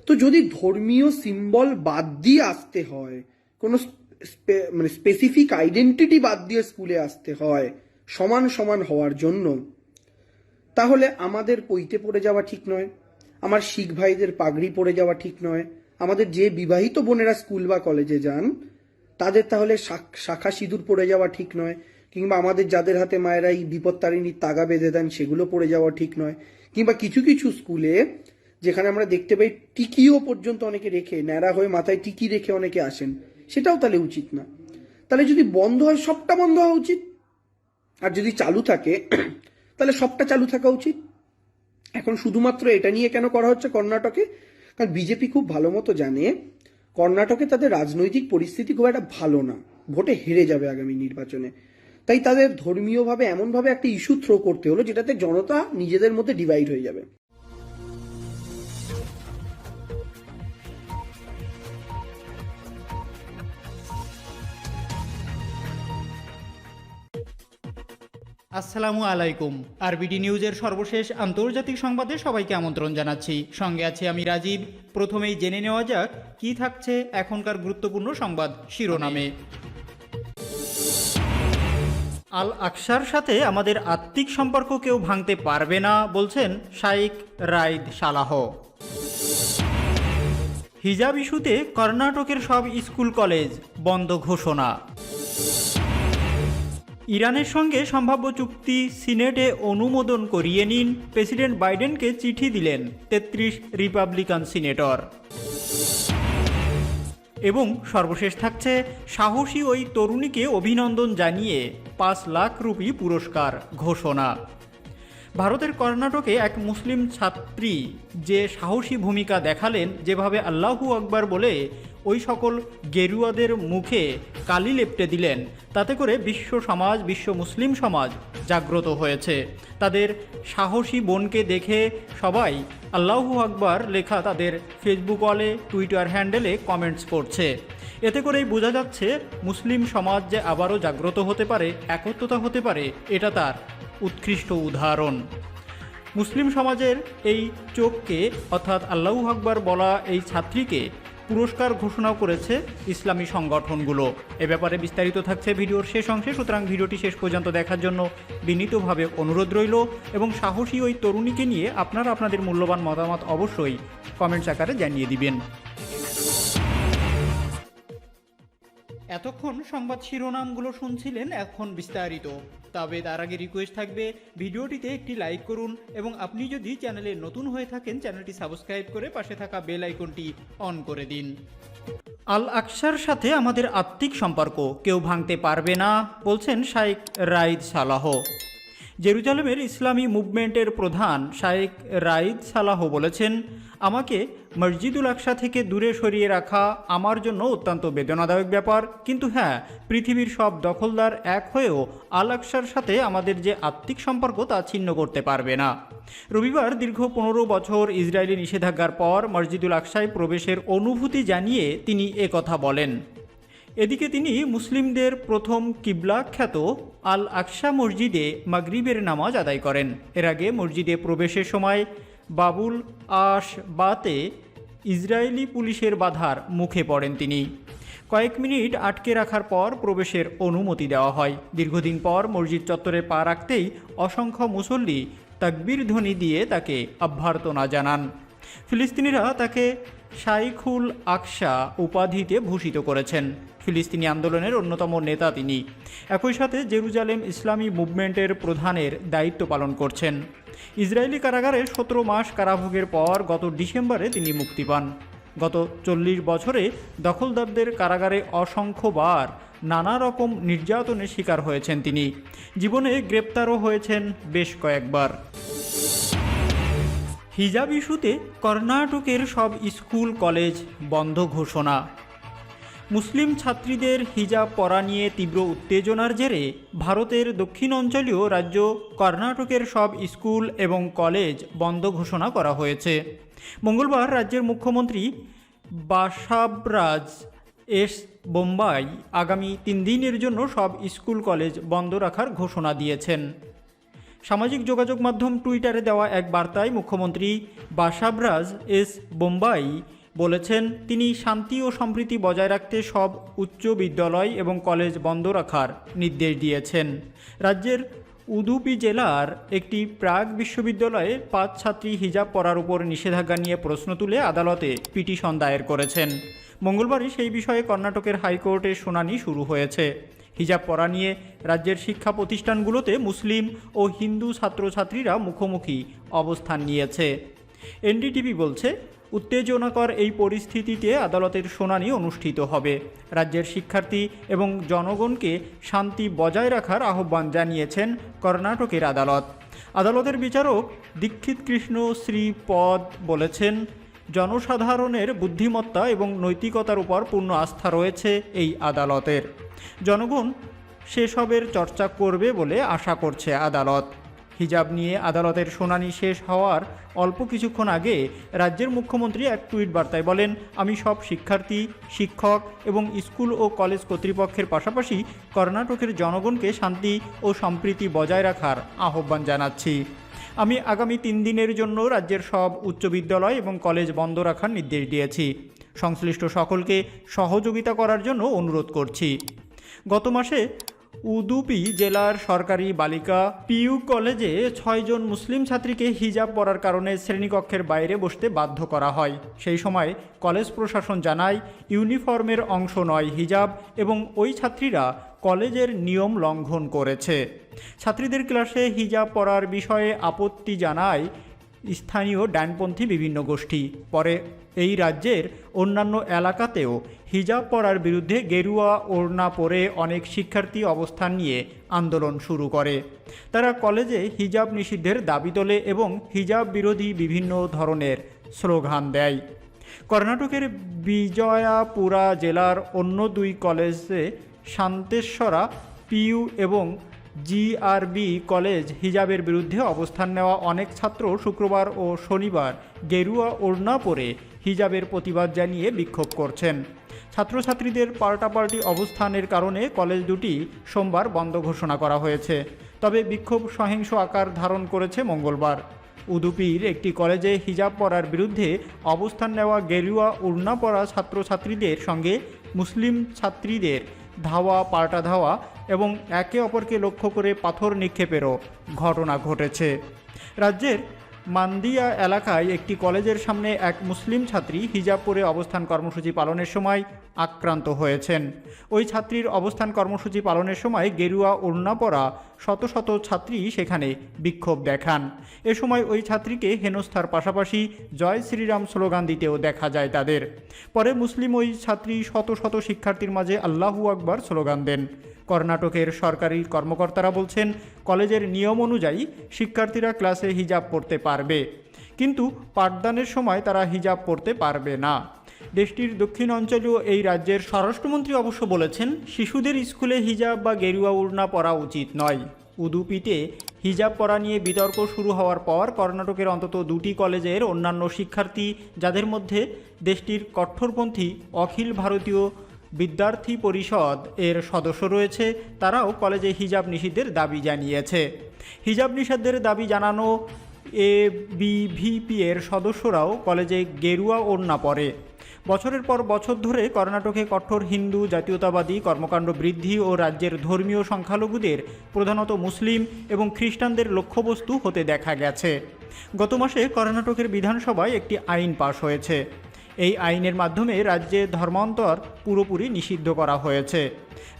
তো যদি ধর্মীয় সিম্বল বাদ দিয়ে আসতে হয়, কোনো মানে স্পেসিফিক আইডেন্টিটি বাদ দিয়ে স্কুলে আসতে হয় সমান সমান হওয়ার জন্য, তাহলে আমাদের পৈতে পড়ে যাওয়া ঠিক নয়, আমার শিখ ভাইদের পাগড়ি পরে যাওয়া ঠিক নয়, আমাদের যে বিবাহিত বোনেরা স্কুল বা কলেজে যান তাদের তাহলে শাখা সিঁদুর পরে যাওয়া ঠিক নয়, কিংবা আমাদের যাদের হাতে মায়েরা এই বিপত্তারিণীর তাগা বেঁধে দেন সেগুলো পরে যাওয়া ঠিক নয়, কিংবা কিছু কিছু স্কুলে যেখানে আমরা দেখতে পাই টিকিও পর্যন্ত অনেকে রেখে, ন্যাড়া হয়ে মাথায় টিকি রেখে অনেকে আসেন, সেটাও তাহলে উচিত না। তাহলে যদি বন্ধ হয় সবটা বন্ধ হওয়া উচিত, আর যদি চালু থাকে তাহলে সবটা চালু থাকা উচিত। এখন শুধুমাত্র এটা নিয়ে কেন করা হচ্ছে কর্ণাটকে? কারণ বিজেপি খুব ভালো মতো জানে কর্ণাটকে তাদের রাজনৈতিক পরিস্থিতি খুব একটা ভালো না, ভোটে হেরে যাবে আগামী নির্বাচনে। তাই তাদের ধর্মীয়ভাবে এমনভাবে একটা ইস্যু থ্রো করতে হলো যেটাতে জনতা নিজেদের মধ্যে ডিভাইড হয়ে যাবে। আসসালামু আলাইকুম। আরবিডি নিউজের সর্বশেষ আন্তর্জাতিক সংবাদে সবাইকে আমন্ত্রণ জানাচ্ছি। সঙ্গে আছি আমি রাজীব। প্রথমেই জেনে নেওয়া যাক কি থাকছে এখনকার গুরুত্বপূর্ণ সংবাদ শিরোনামে। আল আকসার সাথে আমাদের আত্মিক সম্পর্ক কেউ ভাঙতে পারবে না বলছেন শাইখ রাইদ সালাহ। হিজাব ইস্যুতে কর্ণাটকের সব স্কুল কলেজ বন্ধ ঘোষণা। ইরানের সঙ্গে সম্ভাব্য চুক্তি সিনেটে অনুমোদন করিয়ে নিন, প্রেসিডেন্ট বাইডেনকে চিঠি দিলেন 33 রিপাবলিকান সিনেটর। এবং সর্বশেষ থাকছে সাহসী ওই তরুণীকে অভিনন্দন জানিয়ে 5 লাখ রুপি পুরস্কার ঘোষণা। ভারতের কর্ণাটকে এক মুসলিম ছাত্রী যে সাহসী ভূমিকা দেখালেন, যেভাবে আল্লাহু আকবার বলে ওই সকল গেরুয়াদের মুখে কালি লেপটে দিলেন, তাতে করে বিশ্ব মুসলিম সমাজ জাগ্রত হয়েছে। তাদের সাহসী বোনকে দেখে সবাই আল্লাহু আকবার লেখা তাদের ফেসবুক ওয়ালে, টুইটার হ্যান্ডেলে কমেন্টস করছে। এতে করেই বোঝা যাচ্ছে মুসলিম সমাজ যে আবারও জাগ্রত হতে পারে, একত্রতা হতে পারে, এটা তার উৎকৃষ্ট উদাহরণ। মুসলিম সমাজের এই চোখকে অর্থাৎ আল্লাহু আকবার বলা এই ছাত্রীকে পুরস্কার ঘোষণাও করেছে ইসলামী সংগঠনগুলো। এ ব্যাপারে বিস্তারিত থাকছে ভিডিওর শেষ অংশে, সুতরাং ভিডিওটি শেষ পর্যন্ত দেখার জন্য বিনীতভাবে অনুরোধ রইল। এবং সাহসী ওই তরুণীকে নিয়ে আপনারা আপনাদের মূল্যবান মতামত অবশ্যই কমেন্টস আকারে জানিয়ে দিবেন। এতক্ষণ সংবাদ শিরোনামগুলো শুনছিলেন, এখন বিস্তারিত। তবে তার আগে রিকোয়েস্ট থাকবে ভিডিওটিতে একটি লাইক করুন, এবং আপনি যদি চ্যানেলে নতুন হয়ে থাকেন চ্যানেলটি সাবস্ক্রাইব করে পাশে থাকা বেল আইকনটি অন করে দিন। আল আকসার সাথে আমাদের আত্মিক সম্পর্ক কেউ ভাঙতে পারবে না বলছেন শাইখ রাইদ সালাহ। জেরুজালেমের ইসলামী মুভমেন্টের প্রধান শাইখ রাইদ সালাহ বলেছেন, আমাকে মসজিদুল আকসা থেকে দূরে সরিয়ে রাখা আমার জন্য অত্যন্ত বেদনাদায়ক ব্যাপার, কিন্তু হ্যাঁ, পৃথিবীর সব দখলদার এক হয়েও আল আকসার সাথে আমাদের যে আত্মিক সম্পর্ক তা ছিন্ন করতে পারবে না। রবিবার দীর্ঘ 15 বছর ইসরায়েলি নিষেধাজ্ঞার পর মসজিদুল আকসায় প্রবেশের অনুভূতি জানিয়ে তিনি একথা বলেন। এদিকে তিনি মুসলিমদের প্রথম কিবলা খ্যাত আল আকসা মসজিদে মাগরিবের নামাজ আদায় করেন। এর আগে মসজিদে প্রবেশের সময় বাবুল আশ বাতে ইসরায়েলি পুলিশের বাধার মুখে পড়েন তিনি। কয়েক মিনিট আটকে রাখার পর প্রবেশের অনুমতি দেওয়া হয়। দীর্ঘদিন পর মসজিদ চত্বরে পা রাখতেই অসংখ্য মুসল্লি তাকবীর ধ্বনি দিয়ে তাকে অভ্যর্থনা জানান। ফিলিস্তিনিরা তাকে শাইখুল আকসা উপাধিতে ভূষিত করেছেন। ফিলিস্তিনি আন্দোলনের অন্যতম নেতা তিনি। একই সাথে জেরুজালেম ইসলামী মুভমেন্টের প্রধানের দায়িত্ব পালন করছেন। ইসরায়েলি কারাগারে 17 মাস কারাভোগের পর গত ডিসেম্বরে তিনি মুক্তি পান। গত 40 বছরে দখলদারদের কারাগারে অসংখ্যবার নানা রকম নির্যাতনের শিকার হয়েছেন তিনি। জীবনে গ্রেপ্তারও হয়েছেন বেশ কয়েকবার। হিজাব ইস্যুতে কর্ণাটকের সব স্কুল কলেজ বন্ধ ঘোষণা। মুসলিম ছাত্রীদের হিজাব পরা নিয়ে তীব্র উত্তেজনার জেরে ভারতের দক্ষিণ অঞ্চলীয় রাজ্য কর্ণাটকের সব স্কুল এবং কলেজ বন্ধ ঘোষণা করা হয়েছে। মঙ্গলবার রাজ্যের মুখ্যমন্ত্রী বাসাবরাজ এস বোম্বাই আগামী 3 দিনের জন্য সব স্কুল কলেজ বন্ধ রাখার ঘোষণা দিয়েছেন। সামাজিক যোগাযোগ মাধ্যম টুইটারে দেওয়া এক বার্তায় মুখ্যমন্ত্রী বাসাবরাজ এস বোম্বাই বলেছেন তিনি শান্তি ও সম্প্রীতি বজায় রাখতে সব উচ্চ বিদ্যালয় এবং কলেজ বন্ধ রাখার নির্দেশ দিয়েছেন। রাজ্যের উদুপি জেলার একটি প্রাক বিশ্ববিদ্যালয়ে 5 ছাত্রী হিজাব পরার উপর নিষেধাজ্ঞা নিয়ে প্রশ্ন তুলে আদালতে পিটিশন দায়ের করেছেন। মঙ্গলবারই সেই বিষয়ে কর্ণাটকের হাইকোর্টে শুনানি শুরু হয়েছে। হিজাব পরা নিয়ে রাজ্যের শিক্ষা প্রতিষ্ঠানগুলোতে মুসলিম ও হিন্দু ছাত্রছাত্রীরা মুখোমুখি অবস্থান নিয়েছে। এনডিটিভি বলছে, উত্তেজনাকর এই পরিস্থিতিতে আদালতের শুনানি অনুষ্ঠিত হবে। রাজ্যের শিক্ষার্থী এবং জনগণকে শান্তি বজায় রাখার আহ্বান জানিয়েছেন কর্ণাটকের আদালত। আদালতের বিচারক দীক্ষিত কৃষ্ণ শ্রীপদ বলেছেন, জনসাধারণের বুদ্ধিমত্তা এবং নৈতিকতার উপর পূর্ণ আস্থা রয়েছে এই আদালতের। জনগণ সেসবের চর্চা করবে বলে আশা করছে আদালত। হিজাব নিয়ে আদালতের শুনানি শেষ হওয়ার অল্প কিছুক্ষণ আগে রাজ্যের মুখ্যমন্ত্রী এক টুইট বার্তায় বলেন, আমি সব শিক্ষার্থী, শিক্ষক এবং স্কুল ও কলেজ কর্তৃপক্ষের পাশাপাশি কর্ণাটকের জনগণকে শান্তি ও সম্প্রীতি বজায় রাখার আহ্বান জানাচ্ছি। আমি আগামী 3 দিনের জন্য রাজ্যের সব উচ্চ বিদ্যালয় এবং কলেজ বন্ধ রাখার নির্দেশ দিয়েছি। সংশ্লিষ্ট সকলকে সহযোগিতা করার জন্য অনুরোধ করছি। গত মাসে উদুপি জেলার সরকারি বালিকা পিইউ কলেজে 6 জন মুসলিম ছাত্রীকে হিজাব পরার কারণে শ্রেণীকক্ষের বাইরে বসতে বাধ্য করা হয়। সেই সময় কলেজ প্রশাসন জানায়, ইউনিফর্মের অংশ নয় হিজাব এবং ওই ছাত্রীরা কলেজের নিয়ম লঙ্ঘন করেছে। ছাত্রীদের ক্লাসে হিজাব পরার বিষয়ে আপত্তি জানায় স্থানীয় ডানপন্থী বিভিন্ন গোষ্ঠী। পরে এই রাজ্যের অন্যান্য এলাকাতেও হিজাব পরার বিরুদ্ধে গেরুয়া ওড়না পরে অনেক শিক্ষার্থী অবস্থান নিয়ে আন্দোলন শুরু করে। তারা কলেজে হিজাব নিষিদ্ধের দাবি তোলে এবং হিজাব বিরোধী বিভিন্ন ধরনের স্লোগান দেয়। কর্ণাটকের বিজয়াপুরা জেলার অন্য 2 কলেজে শান্তেশ্বরা পিইউ এবং জিআরবি কলেজ হিজাবের বিরুদ্ধে অবস্থান নেওয়া অনেক ছাত্র শুক্রবার ও শনিবার গেরুয়া ওড়না পরে হিজাবের প্রতিবাদ জানিয়ে বিক্ষোভ করছেন। ছাত্রছাত্রীদের পাল্টাপাল্টি অবস্থানের কারণে কলেজ দুটি সোমবার বন্ধ ঘোষণা করা হয়েছে। তবে বিক্ষোভ সহিংস আকার ধারণ করেছে মঙ্গলবার। উদুপির একটি কলেজে হিজাব পরার বিরুদ্ধে অবস্থান নেওয়া গেরুয়া ওড়না পরা ছাত্রছাত্রীদের সঙ্গে মুসলিম ছাত্রীদের ধাওয়া পাল্টা ধাওয়া এবং একে অপরকে লক্ষ্য করে পাথর নিক্ষেপেরও ঘটনা ঘটেছে। রাজ্যের মান্দিয়া এলাকায় একটি কলেজের সামনে এক মুসলিম ছাত্রী হিজাব পরে অবস্থান কর্মসূচি পালনের সময় আক্রান্ত হয়েছেন। ওই ছাত্রীর অবস্থান কর্মসূচি পালনের সময় গেরুয়া ওড়না পরা শত শত ছাত্রী সেখানে বিক্ষোভ দেখান। এ সময় ওই ছাত্রীকে হেনস্থার পাশাপাশি জয় শ্রীরাম স্লোগান দিতেও দেখা যায় তাদের। পরে মুসলিম ওই ছাত্রী শত শত শিক্ষার্থীর মাঝে আল্লাহু আকবার স্লোগান দেন। কর্ণাটকের সরকারি কর্মকর্তারা বলছেন, কলেজের নিয়ম অনুযায়ী শিক্ষার্থীরা ক্লাসে হিজাব পরতে পারবে, কিন্তু পাঠদানের সময় তারা হিজাব পরতে পারবে না। দেশটির দক্ষিণ অঞ্চলীয় এই রাজ্যের স্বরাষ্ট্রমন্ত্রী অবশ্য বলেছেন, শিশুদের স্কুলে হিজাব বা গেরুয়া ওড়না পরা উচিত নয়। উদুপিতে হিজাব পরা নিয়ে বিতর্ক শুরু হওয়ার পর কর্ণাটকের অন্তত 2টি কলেজের অন্যান্য শিক্ষার্থী, যাদের মধ্যে দেশটির কট্টরপন্থী অখিল ভারতীয় বিদ্যার্থী পরিষদ এর সদস্য রয়েছে, তারাও কলেজে হিজাব নিষিদ্ধের দাবি জানিয়েছে। হিজাব নিষিদ্ধের দাবি জানানো এবিভিপি এর সদস্যরাও কলেজে গেরুয়া ওড়না পরে। বছরের পর বছর ধরে কর্ণাটকে কঠোর হিন্দু জাতীয়তাবাদী কর্মকাণ্ড বৃদ্ধি ও রাজ্যের ধর্মীয় সংখ্যালঘুদের, প্রধানত মুসলিম এবং খ্রিস্টানদের লক্ষ্যবস্তু হতে দেখা গেছে। গত মাসে কর্ণাটকের বিধানসভায় একটি আইন পাশ হয়েছে। এই আইনের মাধ্যমে রাজ্যে ধর্মান্তর পুরোপুরি নিষিদ্ধ করা হয়েছে।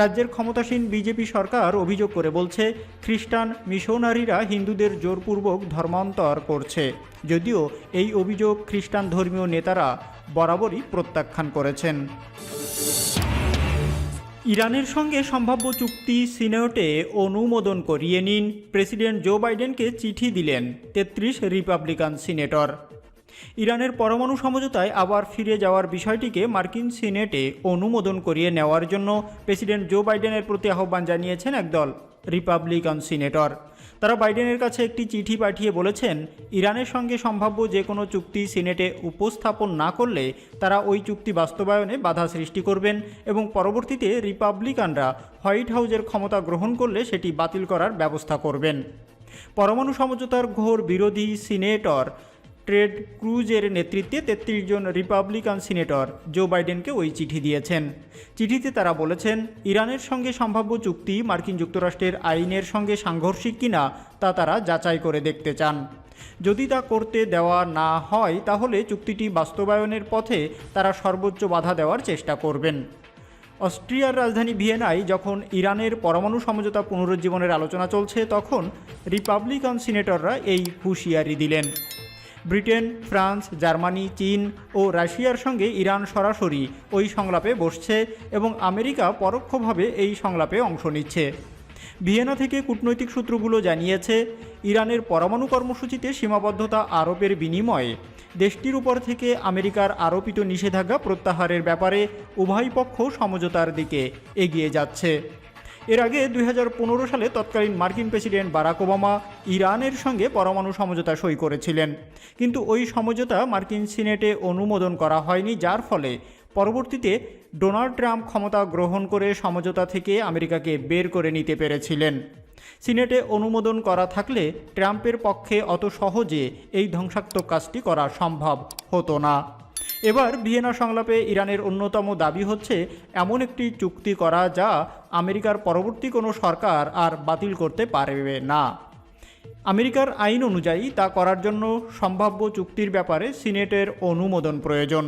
রাজ্যের ক্ষমতাসীন বিজেপি সরকার অভিযোগ করে বলছে, খ্রিস্টান মিশনারিরা হিন্দুদের জোরপূর্বক ধর্মান্তর করছে, যদিও এই অভিযোগ খ্রিস্টান ধর্মীয় নেতারা বরাবরই প্রত্যাখ্যান করেছেন। ইরানের সঙ্গে সম্ভাব্য চুক্তি সিনেটে অনুমোদন করিয়ে নিন, প্রেসিডেন্ট জো বাইডেনকে চিঠি দিলেন 33 রিপাবলিকান সিনেটর। ইরানের পরমাণু সমঝোতায় আবার ফিরে যাওয়ার বিষয়টিকে মার্কিন সিনেটে অনুমোদন করিয়ে নেওয়ার জন্য প্রেসিডেন্ট জো বাইডেনের প্রতি আহ্বান জানিয়েছেন একদল রিপাবলিকান সিনেটর। তারা বাইডেনের কাছে একটি চিঠি পাঠিয়ে বলেছেন, ইরানের সঙ্গে সম্ভাব্য যে কোনো চুক্তি সিনেটে উপস্থাপন না করলে তারা ওই চুক্তি বাস্তবায়নে বাধা সৃষ্টি করবেন এবং পরবর্তীতে রিপাবলিকানরা হোয়াইট হাউসের ক্ষমতা গ্রহণ করলে সেটি বাতিল করার ব্যবস্থা করবেন। পরমাণু সমঝোতার ঘোর বিরোধী সিনেটর টেড ক্রুজের নেতৃত্বে 33 জন রিপাবলিকান সিনেটর জো বাইডেনকে ওই চিঠি দিয়েছেন। চিঠিতে তারা বলেছেন, ইরানের সঙ্গে সম্ভাব্য চুক্তি মার্কিন যুক্তরাষ্ট্রের আইনের সঙ্গে সাংঘর্ষিক কিনা তা তারা যাচাই করে দেখতে চান। যদি তা করতে দেওয়া না হয় তাহলে চুক্তিটি বাস্তবায়নের পথে তারা সর্বোচ্চ বাধা দেওয়ার চেষ্টা করবেন। অস্ট্রিয়ার রাজধানী ভিয়েনায় যখন ইরানের পরমাণু সমঝোতা পুনরুজ্জীবনের আলোচনা চলছে তখন রিপাবলিকান সিনেটররা এই হুঁশিয়ারি দিলেন। ব্রিটেন, ফ্রান্স, জার্মানি, চীন ও রাশিয়ার সঙ্গে ইরান সরাসরি ওই সংলাপে বসছে এবং আমেরিকা পরোক্ষভাবে এই সংলাপে অংশ নিচ্ছে। ভিয়েনা থেকে কূটনৈতিক সূত্রগুলো জানিয়েছে, ইরানের পরমাণু কর্মসূচিতে সীমাবদ্ধতা আরোপের বিনিময়ে দেশটির উপর থেকে আমেরিকার আরোপিত নিষেধাজ্ঞা প্রত্যাহারের ব্যাপারে উভয় পক্ষ সমঝোতার দিকে এগিয়ে যাচ্ছে। এর আগে 2015 সালে তৎকালীন মার্কিন প্রেসিডেন্ট বারাক ওবামা ইরানের সঙ্গে পরমাণু সমঝোতা সই করেছিলেন, কিন্তু ওই সমঝোতা মার্কিন সিনেটে অনুমোদন করা হয়নি, যার ফলে পরবর্তীতে ডোনাল্ড ট্রাম্প ক্ষমতা গ্রহণ করে সমঝোতা থেকে আমেরিকাকে বের করে নিতে পেরেছিলেন। সিনেটে অনুমোদন করা থাকলে ট্রাম্পের পক্ষে অত সহজে এই ধ্বংসাত্মক কাজটি করা সম্ভব হতো না। এবার ভিয়েনা সংলাপে ইরানের অন্যতম দাবি হচ্ছে এমন একটি চুক্তি করা যা আমেরিকার পরবর্তী কোনো সরকার আর বাতিল করতে পারবে না। আমেরিকার আইন অনুযায়ী তা করার জন্য সম্ভাব্য চুক্তির ব্যাপারে সিনেটের অনুমোদন প্রয়োজন।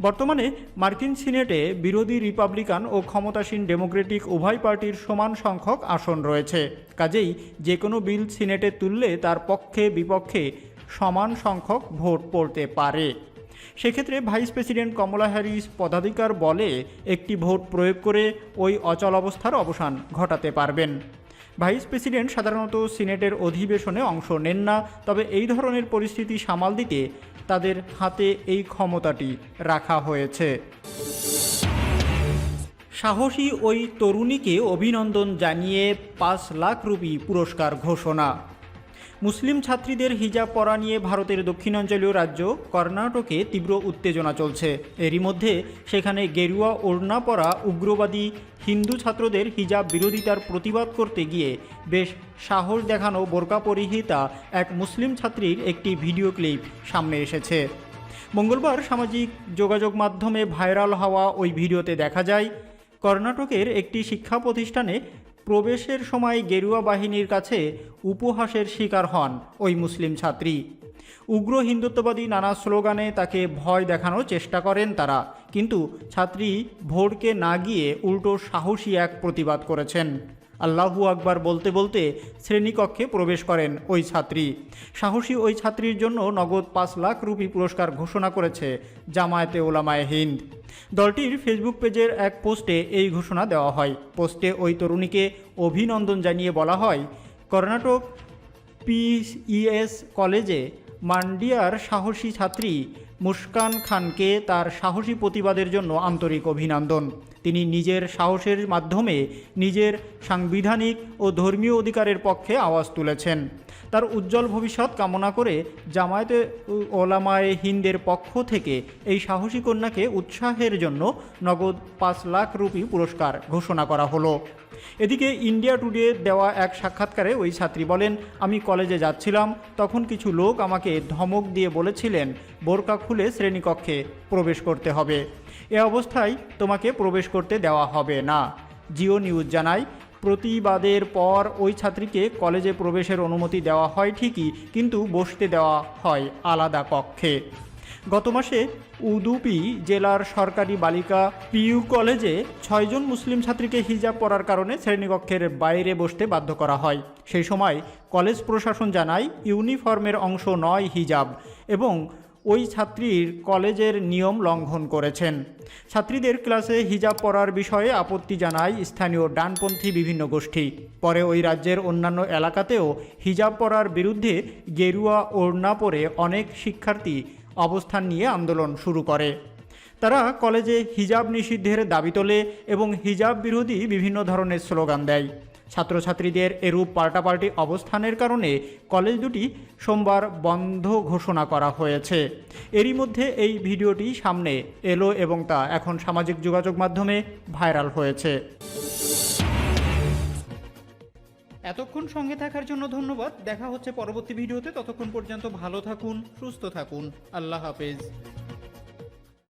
বর্তমানে মার্কিন সিনেটে বিরোধী রিপাবলিকান ও ক্ষমতাসীন ডেমোক্রেটিক উভয় পার্টির সমান সংখ্যক আসন রয়েছে। কাজেই যে কোনো বিল সিনেটে তুললে তার পক্ষে বিপক্ষে সমান সংখ্যক ভোট পড়তে পারে। সেক্ষেত্রে ভাইস প্রেসিডেন্ট কমলা হ্যারিস পদাধিকার বলে একটি ভোট প্রয়োগ করে ওই অচল অবস্থার অবসান ঘটাতে পারবেন। ভাইস প্রেসিডেন্ট সাধারণত সিনেটের অধিবেশনে অংশ নেন না, তবে এই ধরনের পরিস্থিতি সামাল দিতে তাদের হাতে এই ক্ষমতাটি রাখা হয়েছে। সাহসী ওই তরুণীকে অভিনন্দন জানিয়ে 5 লাখ রুপি পুরস্কার ঘোষণা। মুসলিম ছাত্রীদের হিজাব পরা নিয়ে ভারতের দক্ষিণাঞ্চলীয় রাজ্য কর্ণাটকে তীব্র উত্তেজনা চলছে। এরই মধ্যে সেখানে গেরুয়া ওড়না পরা উগ্রবাদী হিন্দু ছাত্রদের হিজাব বিরোধিতার প্রতিবাদ করতে গিয়ে বেশ সাহস দেখানো বোরকা পরিহিতা এক মুসলিম ছাত্রীর একটি ভিডিও ক্লিপ সামনে এসেছে। মঙ্গলবার সামাজিক যোগাযোগ মাধ্যমে ভাইরাল হওয়া ওই ভিডিওতে দেখা যায়, কর্ণাটকের একটি শিক্ষা প্রতিষ্ঠানে প্রবেশের সময় গেরুয়া বাহিনীর কাছে উপহাসের শিকার হন ওই মুসলিম ছাত্রী। উগ্র হিন্দুত্ববাদী নানা স্লোগানে তাকে ভয় দেখানোর চেষ্টা করেন তারা, কিন্তু ছাত্রী ভোরকে না গিয়ে উল্টো সাহসী এক প্রতিবাদ করেছেন। আল্লাহু আকবার বলতে বলতে শ্রেণীকক্ষে প্রবেশ করেন ওই ছাত্রী। সাহসী ওই ছাত্রীর জন্য নগদ 5 লাখ রুপি পুরস্কার ঘোষণা করেছে জামায়াতে ওলামায়ে হিন্দ। দলটির ফেসবুক পেজের এক পোস্টে এই ঘোষণা দেওয়া হয়। পোস্টে ওই তরুণীকে অভিনন্দন জানিয়ে বলা হয়, কর্ণাটক পিইএস কলেজে মান্ডিয়ার সাহসী ছাত্রী মুস্কান খানকে তার সাহসী প্রতিবাদের জন্য আন্তরিক অভিনন্দন। তিনি নিজের সাহসের মাধ্যমে নিজের সাংবিধানিক ও ধর্মীয় অধিকারের পক্ষে আওয়াজ তুলেছেন। তার উজ্জ্বল ভবিষ্যৎ কামনা করে জামায়াতে ওলামায়ে হিন্দের পক্ষ থেকে এই সাহসী কন্যাকে উৎসাহের জন্য নগদ 5 লাখ রুপি পুরস্কার ঘোষণা করা হলো। এদিকে ইন্ডিয়া টুডে দেওয়া এক সাক্ষাৎকারে ওই ছাত্রী বলেন, আমি কলেজে যাচ্ছিলাম, তখন কিছু লোক আমাকে ধমক দিয়ে বলেছিলেন বোরকা খুলে শ্রেণীকক্ষে প্রবেশ করতে হবে, এ অবস্থায় তোমাকে প্রবেশ করতে দেওয়া হবে না। জিও নিউজ জানায়, প্রতিবাদের পর ওই ছাত্রীকে কলেজে প্রবেশের অনুমতি দেওয়া হয় ঠিকই, কিন্তু বসতে দেওয়া হয় আলাদা কক্ষে। গত মাসে উদুপি জেলার সরকারি বালিকা পিইউ কলেজে 6 জন মুসলিম ছাত্রীকে হিজাব পরার কারণে শ্রেণীকক্ষের বাইরে বসতে বাধ্য করা হয়। সেই সময় কলেজ প্রশাসন জানায় ইউনিফর্মের অংশ নয় হিজাব এবং ওই ছাত্রীর কলেজের নিয়ম লঙ্ঘন করেছেন। ছাত্রীদের ক্লাসে হিজাব পরার বিষয়ে আপত্তি জানায় স্থানীয় ডানপন্থী বিভিন্ন গোষ্ঠী। পরে ওই রাজ্যের অন্যান্য এলাকাতেও হিজাব পরার বিরুদ্ধে গেরুয়া ওড়না পরে অনেক শিক্ষার্থী অবস্থান নিয়ে আন্দোলন শুরু করে। তারা কলেজে হিজাব নিষিদ্ধের দাবি তোলে এবং হিজাব বিরোধী বিভিন্ন ধরনের স্লোগান দেয়। ছাত্রছাত্রীদের এরূপ পাল্টাপাল্টি অবস্থানের কারণে কলেজ দুটি সোমবার বন্ধ ঘোষণা করা হয়েছে। এরই মধ্যে এই ভিডিওটি সামনে এলো এবং তা এখন সামাজিক যোগাযোগ মাধ্যমে ভাইরাল হয়েছে। এতক্ষণ সঙ্গে থাকার জন্য ধন্যবাদ। দেখা হচ্ছে পরবর্তী ভিডিওতে। ততক্ষণ পর্যন্ত ভালো থাকুন, সুস্থ থাকুন। আল্লাহ হাফেজ।